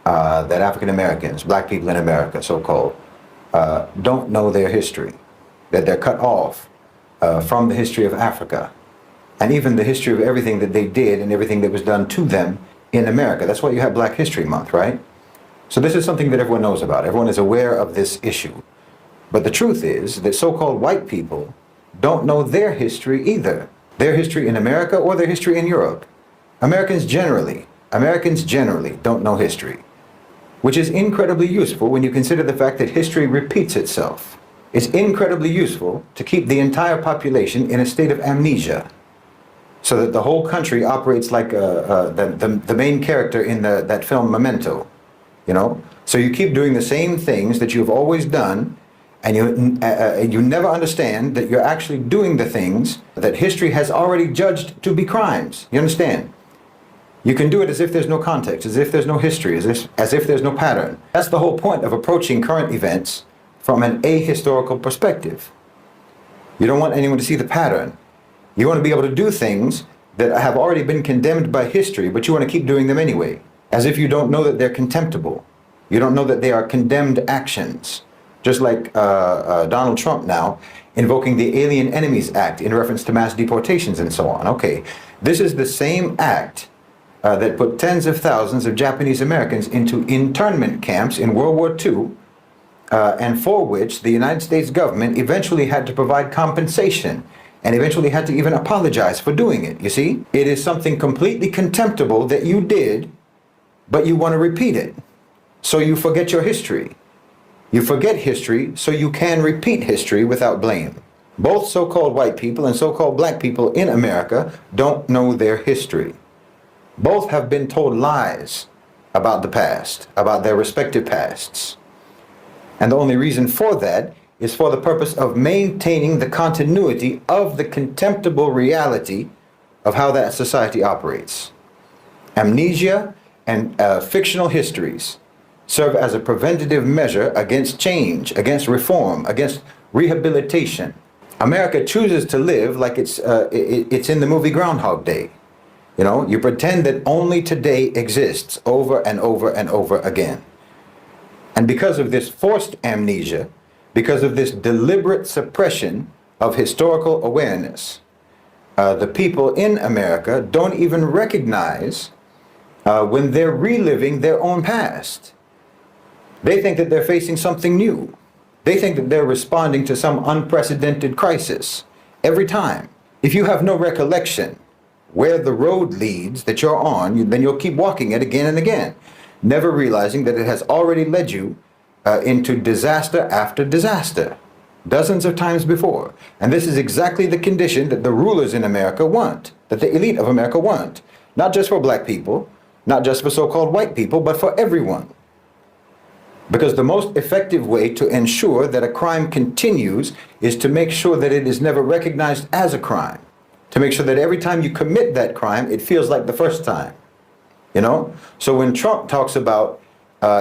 that African Americans, black people in America, so-called, don't know their history, that they're cut off from the history of Africa, and even the history of everything that they did and everything that was done to them in America. That's why you have Black History Month, right? So this is something that everyone knows about. Everyone is aware of this issue. But the truth is that so-called white people don't know their history either. Their history in America or their history in Europe. Americans generally don't know history, which is incredibly useful when you consider the fact that history repeats itself. It's incredibly useful to keep the entire population in a state of amnesia, so that the whole country operates like the main character in that film Memento, you know? So you keep doing the same things that you've always done, and you never understand that you're actually doing the things that history has already judged to be crimes. You understand? You can do it as if there's no context, as if there's no history, as if there's no pattern. That's the whole point of approaching current events from an ahistorical perspective. You don't want anyone to see the pattern. You want to be able to do things that have already been condemned by history, but you want to keep doing them anyway, as if you don't know that they're contemptible. You don't know that they are condemned actions. Just like Donald Trump now invoking the Alien Enemies Act in reference to mass deportations and so on. Okay, this is the same act that put tens of thousands of Japanese Americans into internment camps in World War II, and for which the United States government eventually had to provide compensation and eventually had to even apologize for doing it. You see, it is something completely contemptible that you did, but you want to repeat it. So you forget your history. You forget history so you can repeat history without blame. Both so-called white people and so-called black people in America don't know their history. Both have been told lies about the past, about their respective pasts. And the only reason for that is for the purpose of maintaining the continuity of the contemptible reality of how that society operates. Amnesia and fictional histories serve as a preventative measure against change, against reform, against rehabilitation. America chooses to live like it's in the movie Groundhog Day. You know, you pretend that only today exists over and over and over again. And because of this forced amnesia, because of this deliberate suppression of historical awareness, the people in America don't even recognize when they're reliving their own past. They think that they're facing something new. They think that they're responding to some unprecedented crisis every time. If you have no recollection where the road leads that you're on, then you'll keep walking it again and again, never realizing that it has already led you into disaster after disaster, dozens of times before. And this is exactly the condition that the rulers in America want, that the elite of America want, not just for black people, not just for so-called white people, but for everyone. Because the most effective way to ensure that a crime continues is to make sure that it is never recognized as a crime. To make sure that every time you commit that crime, it feels like the first time. You know? So when Trump talks about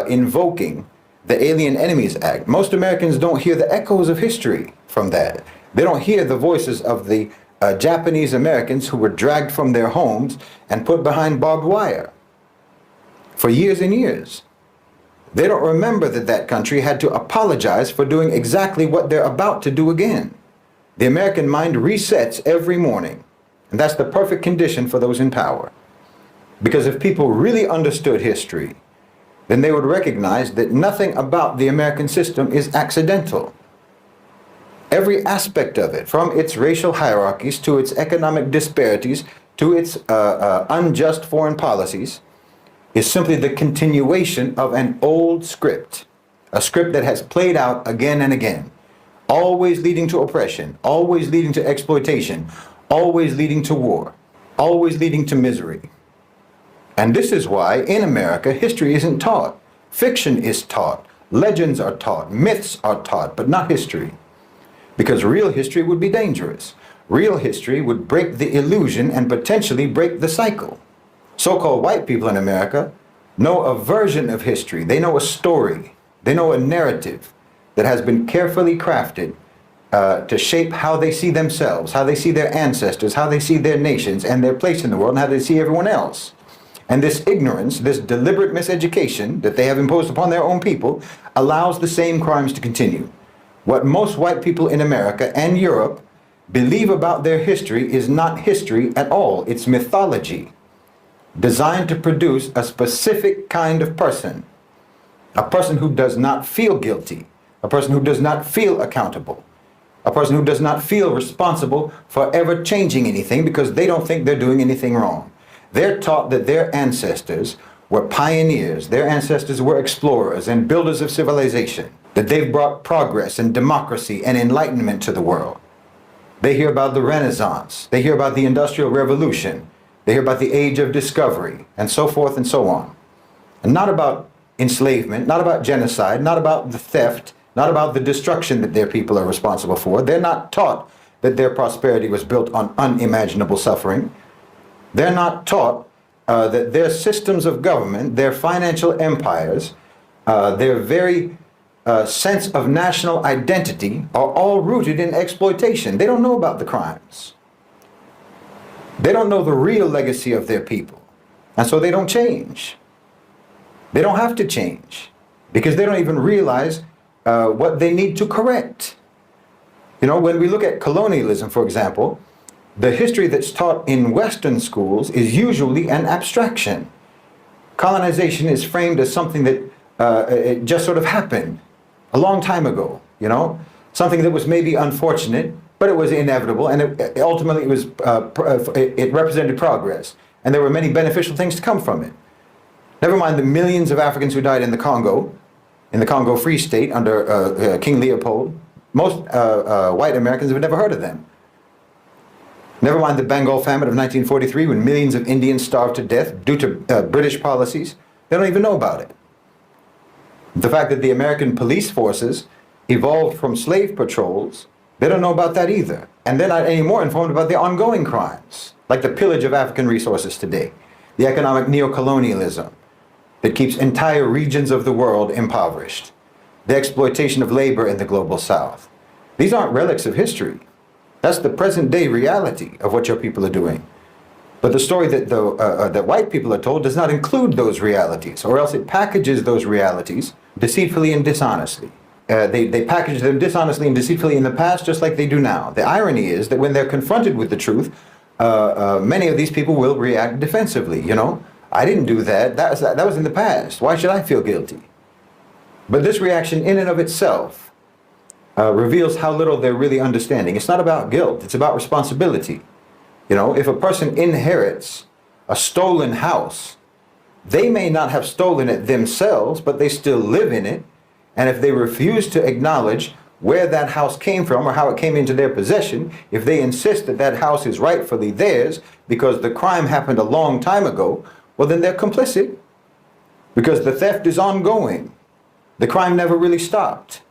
invoking the Alien Enemies Act, most Americans don't hear the echoes of history from that. They don't hear the voices of the Japanese Americans who were dragged from their homes and put behind barbed wire for years and years. They don't remember that that country had to apologize for doing exactly what they're about to do again. The American mind resets every morning, and that's the perfect condition for those in power. Because if people really understood history, then they would recognize that nothing about the American system is accidental. Every aspect of it, from its racial hierarchies to its economic disparities to its unjust foreign policies, is simply the continuation of an old script, a script that has played out again and again, always leading to oppression, always leading to exploitation, always leading to war, always leading to misery. And this is why in America history isn't taught. Fiction is taught, legends are taught, myths are taught, but not history. Because real history would be dangerous. Real history would break the illusion and potentially break the cycle. So-called white people in America know a version of history. They know a story. They know a narrative that has been carefully crafted to shape how they see themselves, how they see their ancestors, how they see their nations and their place in the world, and how they see everyone else. And this ignorance, this deliberate miseducation that they have imposed upon their own people, allows the same crimes to continue. What most white people in America and Europe believe about their history is not history at all. It's mythology, designed to produce a specific kind of person. A person who does not feel guilty, a person who does not feel accountable, a person who does not feel responsible for ever changing anything because they don't think they're doing anything wrong. They're taught that their ancestors were pioneers, their ancestors were explorers and builders of civilization, that they've brought progress and democracy and enlightenment to the world. They hear about the Renaissance, they hear about the Industrial Revolution, they hear about the Age of Discovery, and so forth and so on. And not about enslavement, not about genocide, not about the theft, not about the destruction that their people are responsible for. They're not taught that their prosperity was built on unimaginable suffering. They're not taught that their systems of government, their financial empires, their very sense of national identity are all rooted in exploitation. They don't know about the crimes. They don't know the real legacy of their people. And so they don't change. They don't have to change because they don't even realize what they need to correct. You know, when we look at colonialism, for example, the history that's taught in Western schools is usually an abstraction. Colonization is framed as something that it just sort of happened a long time ago, you know, something that was maybe unfortunate, but it was inevitable, and ultimately it represented progress, and there were many beneficial things to come from it. Never mind the millions of Africans who died in the Congo Free State under King Leopold. Most white Americans have never heard of them. Never mind the Bengal famine of 1943 when millions of Indians starved to death due to British policies. They don't even know about it. The fact that the American police forces evolved from slave patrols, they don't know about that either. And they're not any more informed about the ongoing crimes, like the pillage of African resources today, the economic neocolonialism that keeps entire regions of the world impoverished, the exploitation of labor in the global South. These aren't relics of history. That's the present day reality of what your people are doing. But the story that that white people are told does not include those realities, or else it packages those realities deceitfully and dishonestly. They package them dishonestly and deceitfully in the past just like they do now. The irony is that when they're confronted with the truth, many of these people will react defensively. You know, I didn't do that. That was in the past. Why should I feel guilty? But this reaction in and of itself reveals how little they're really understanding. It's not about guilt. It's about responsibility. You know, if a person inherits a stolen house, they may not have stolen it themselves, but they still live in it. And if they refuse to acknowledge where that house came from or how it came into their possession, if they insist that that house is rightfully theirs because the crime happened a long time ago, well, then they're complicit because the theft is ongoing. The crime never really stopped.